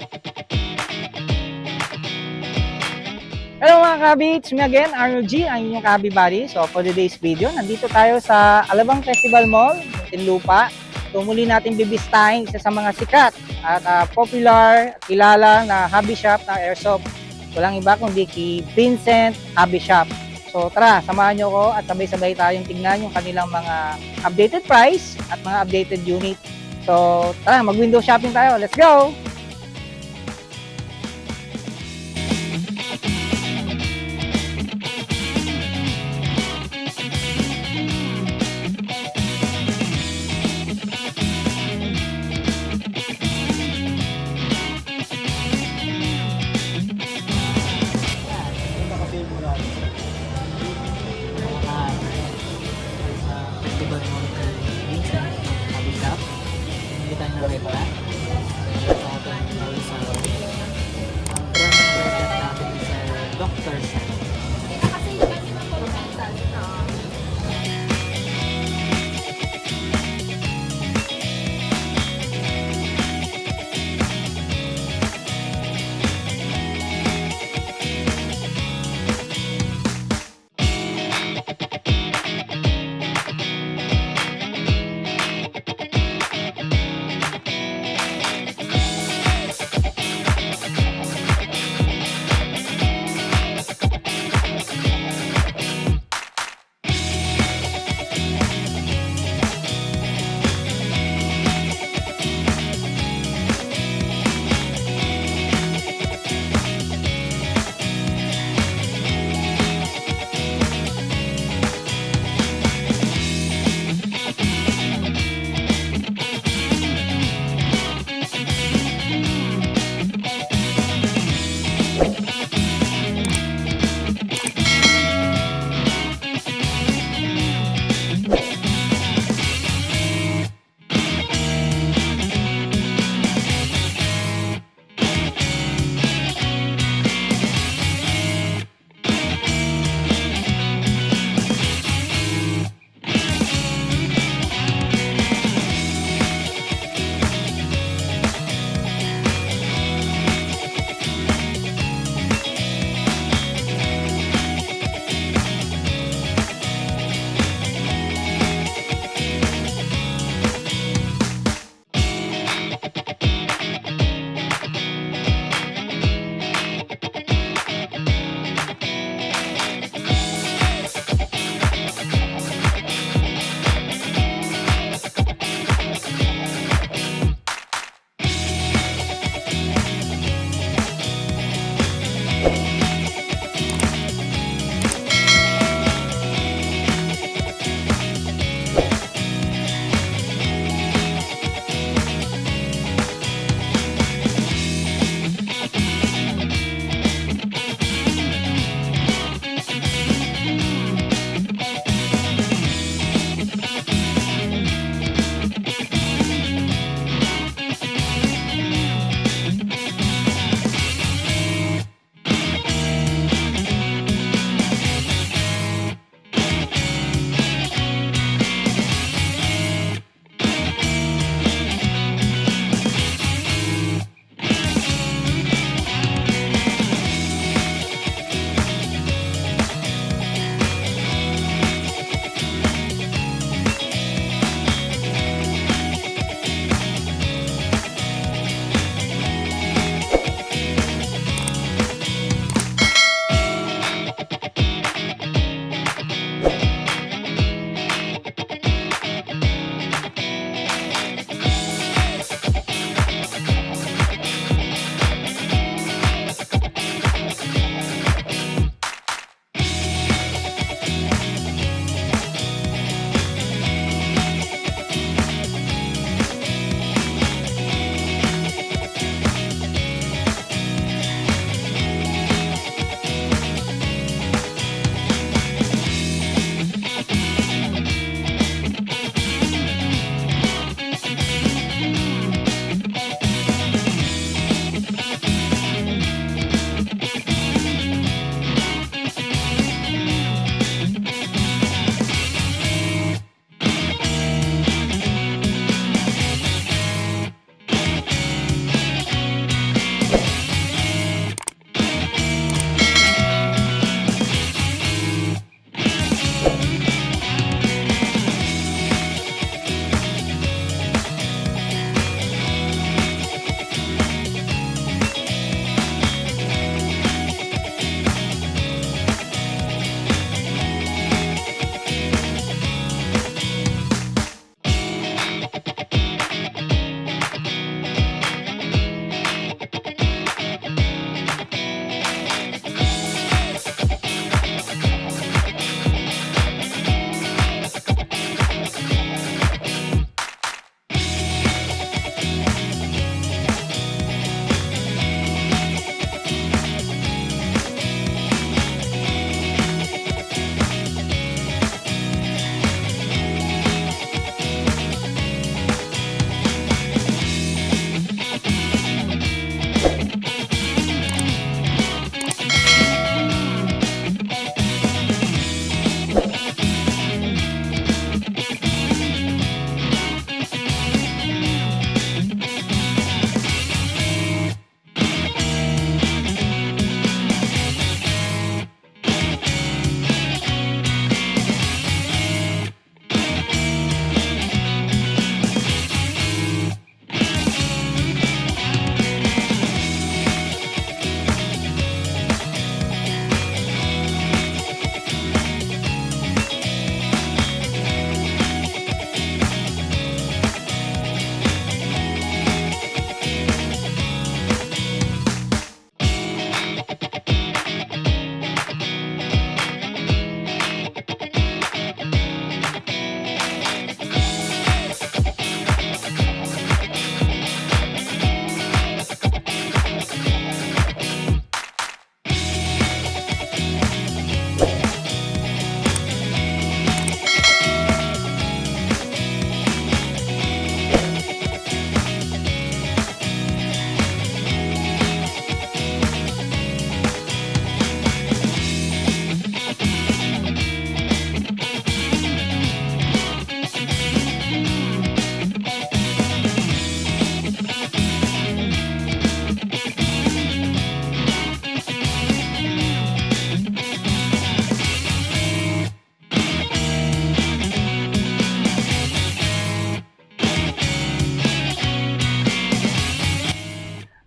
Hello mga kabi, it's me again, Arnold G, ang inyong kabi buddy. So for today's video, nandito tayo sa Alabang Festival Mall, Muntinlupa. So muli natin bibistahin isa sa mga sikat at popular, kilala na hobby shop na Airsoft. Walang iba kundi kay Vincent Hobby Shop. So tara, samahan nyo ko at sabay-sabay tayong tignan yung kanilang mga updated price at mga updated unit. So tara, mag-window shopping tayo. Let's go! Festival Mall kay Bilihan, Hobby Shop. Hindi tayo nakita.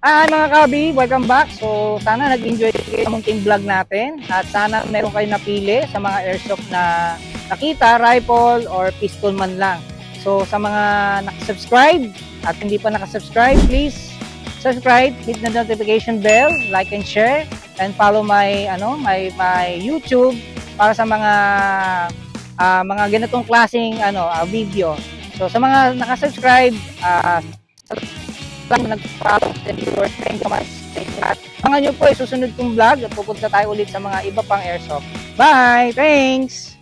Hi mga kabi, welcome back. So sana nag-enjoy kayo sa munting vlog natin at sana meron kayo napili sa mga airsoft na nakita, rifle or pistol man lang. So sa mga nakasubscribe at hindi pa nakasubscribe, please subscribe, hit the notification bell, like and share, and follow my my YouTube para sa mga ganitong klaseng video. So sa mga nakasubscribe, lang nag-follow and viewers, thank you so much. Abangan nyo po susunod kong vlog at pupunta tayo ulit sa mga iba pang airsoft. Bye! Thanks!